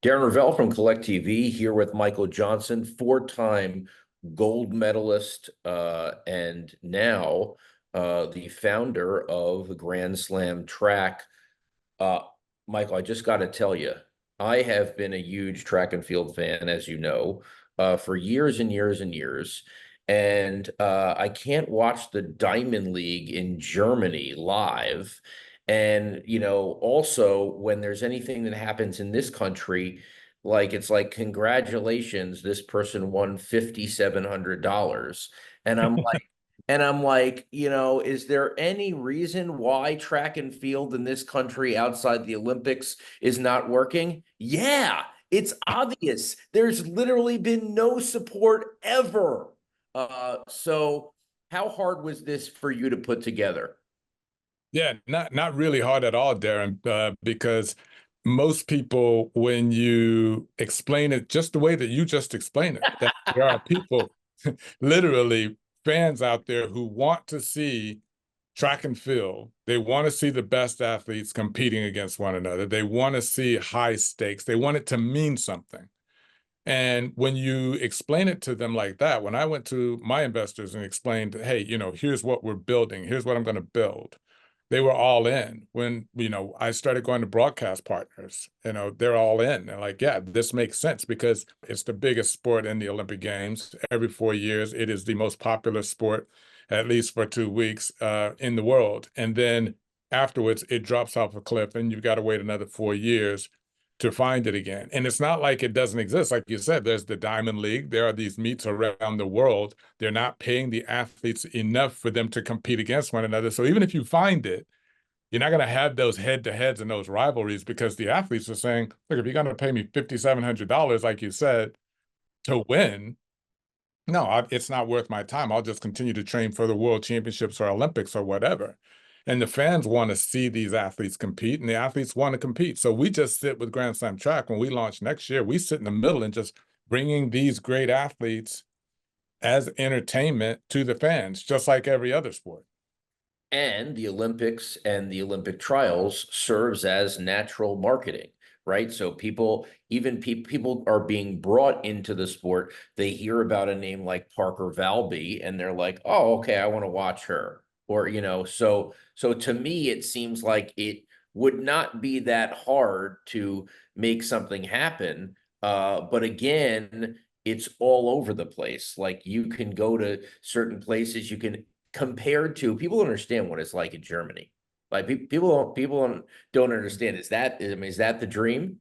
Darren Ravel from Collect TV here with Michael Johnson, four-time gold medalist, and now the founder of Grand Slam Track. Uh, Michael, I just got to tell you, I have been a huge track and field fan, as you know, for years and years and years. And I can't watch the Diamond League in Germany live. And, also when there's anything that happens in this country, like it's like, congratulations, this person won $5,700. And I'm like, is there any reason why track and field in this country outside the Olympics is not working? Yeah, it's obvious. There's literally been no support ever. So how hard was this for you to put together? Yeah, not really hard at all, Darren, because most people, when you explain it just the way that you just explained it, that there are people, literally fans out there who want to see track and field. They want to see the best athletes competing against one another. They want to see high stakes. They want it to mean something. And when you explain it to them like that, when I went to my investors and explained, hey, here's what we're building, here's what I'm going to build, they were all in. When, I started going to broadcast partners, they're all in. They're like, yeah, this makes sense because it's the biggest sport in the Olympic Games. Every 4 years, it is the most popular sport, at least for 2 weeks, in the world. And then afterwards, it drops off a cliff and you've got to wait another 4 years to find it again. And it's not like it doesn't exist. Like you said, there's the Diamond League. There are these meets around the world. They're not paying the athletes enough for them to compete against one another. So even if you find it, you're not going to have those head-to-heads and those rivalries because the athletes are saying, look, if you're going to pay me $5,700, like you said, to win, no, it's not worth my time. I'll just continue to train for the World Championships or Olympics or whatever. And the fans want to see these athletes compete, and the athletes want to compete. So we just sit with Grand Slam Track. When we launch next year, we sit in the middle and just bringing these great athletes as entertainment to the fans, just like every other sport. And the Olympics and the Olympic trials serves as natural marketing, right? So people are being brought into the sport. They hear about a name like Parker Valby and they're like, "Oh, okay, I want to watch her." Or, so to me it seems like it would not be that hard to make something happen. But again, it's all over the place. Like, you can go to certain places, you can, compared to, people don't understand what it's like in Germany. Like, people don't understand. Is that the dream?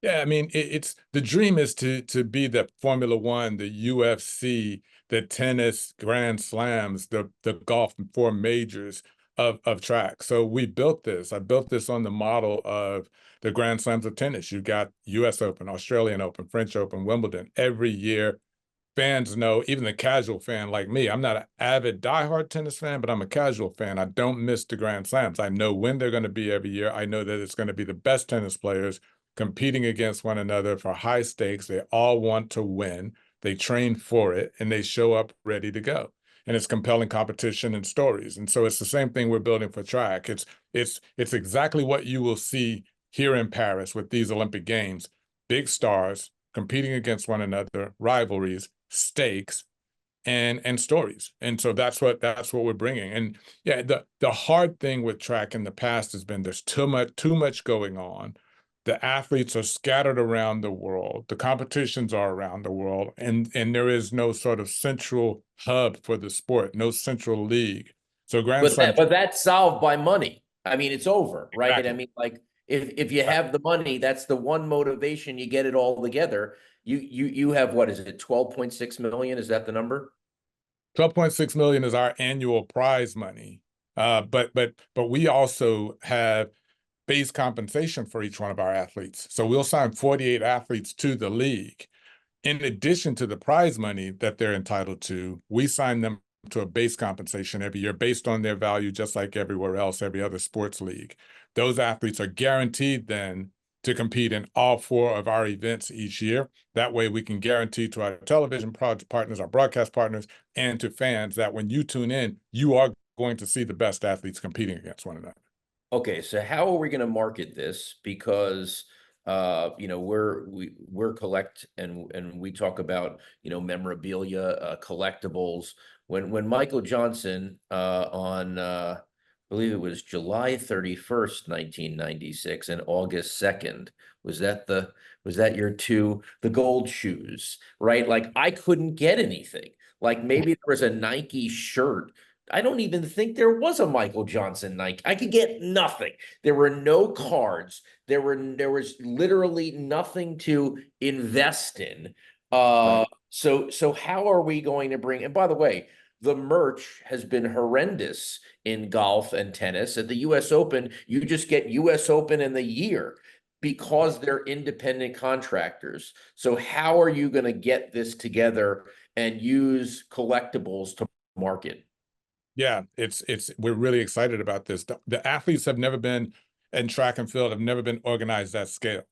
Yeah, I mean, it's the dream is to be the Formula One, the UFC, the tennis Grand Slams, the golf four majors of track. So we built this. I built this on the model of the Grand Slams of tennis. You've got U.S. Open, Australian Open, French Open, Wimbledon. Every year, fans know, even the casual fan like me, I'm not an avid diehard tennis fan, but I'm a casual fan. I don't miss the Grand Slams. I know when they're going to be every year. I know that it's going to be the best tennis players competing against one another for high stakes. They all want to win. They train for it and they show up ready to go. And it's compelling competition and stories. And so it's the same thing we're building for track. It's exactly what you will see here in Paris with these Olympic Games. Big stars competing against one another, rivalries, stakes, and stories. And so that's what we're bringing. And yeah, the hard thing with track in the past has been there's too much going on. The athletes are scattered around the world. The competitions are around the world, and there is no sort of central hub for the sport, no central league. So Grand But Slam, that's solved by money. I mean, it's over, right? I exactly. mean, like, if you have the money, that's the one motivation. You get it all together. You have, what is it, 12.6 million? Is that the number? 12.6 million is our annual prize money. But we also have base compensation for each one of our athletes. So we'll sign 48 athletes to the league. In addition to the prize money that they're entitled to, we sign them to a base compensation every year based on their value, just like everywhere else, every other sports league. Those athletes are guaranteed then to compete in all four of our events each year. That way we can guarantee to our television partners, our broadcast partners, and to fans that when you tune in, you are going to see the best athletes competing against one another. Okay, so how are we going to market this? Because we're collect and we talk about, memorabilia, collectibles. When Michael Johnson, on I believe it was July 31st, 1996, and August 2nd, was that the gold shoes, right? Like, I couldn't get anything. Like, maybe there was a Nike shirt. I don't even think there was a Michael Johnson Nike. I could get nothing. There were no cards. There was literally nothing to invest in. Right. So how are we going to bring? And by the way, the merch has been horrendous in golf and tennis. At the U.S. Open, you just get U.S. Open in the year because they're independent contractors. So how are you going to get this together and use collectibles to market? Yeah, it's we're really excited about this. The athletes have never been in track and field, have never been organized at scale.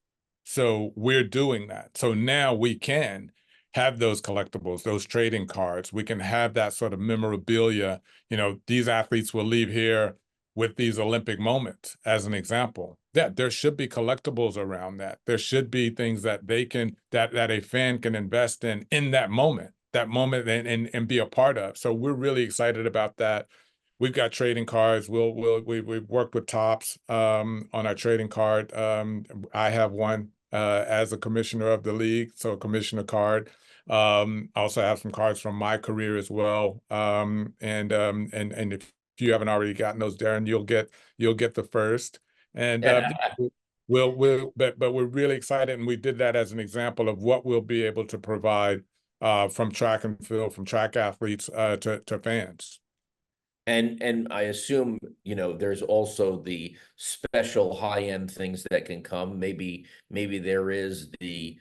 So we're doing that. So now we can have those collectibles, those trading cards. We can have that sort of memorabilia. These athletes will leave here with these Olympic moments, as an example. Yeah, there should be collectibles around that. There should be things that they can that a fan can invest in that moment and be a part of. So we're really excited about that. We've got trading cards. We've worked with Tops on our trading card. I have one as a commissioner of the league, so a commissioner card. I also have some cards from my career as well. And if you haven't already gotten those, Darren, you'll get the first. And but we're really excited, and we did that as an example of what we'll be able to provide from track and field, from track athletes to fans. And I assume, there's also the special high-end things that can come. Maybe there is the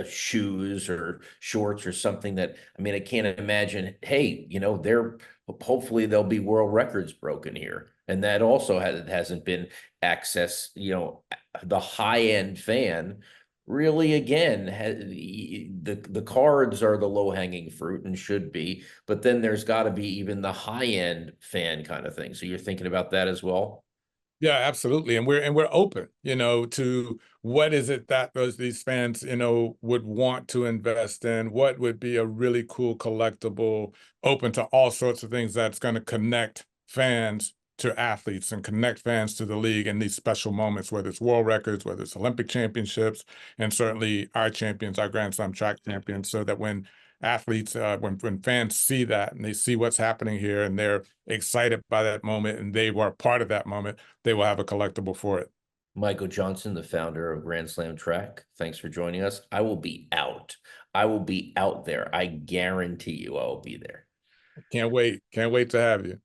shoes or shorts or something that, I mean, I can't imagine, hey, there hopefully there'll be world records broken here. And that also hasn't been access, the high-end fan really, again, the cards are the low-hanging fruit and should be, but then there's got to be even the high-end fan kind of thing. So you're thinking about that as well? Yeah, absolutely. And we're open, to what is it that these fans, would want to invest in, what would be a really cool collectible, open to all sorts of things that's going to connect fans to athletes and connect fans to the league in these special moments, whether it's world records, whether it's Olympic championships, and certainly our champions, our Grand Slam track champions, so that when athletes, when fans see that and they see what's happening here and they're excited by that moment and they were part of that moment, they will have a collectible for it. Michael Johnson, the founder of Grand Slam Track, thanks for joining us. I will be out. I will be out there. I guarantee you I will be there. Can't wait. Can't wait to have you.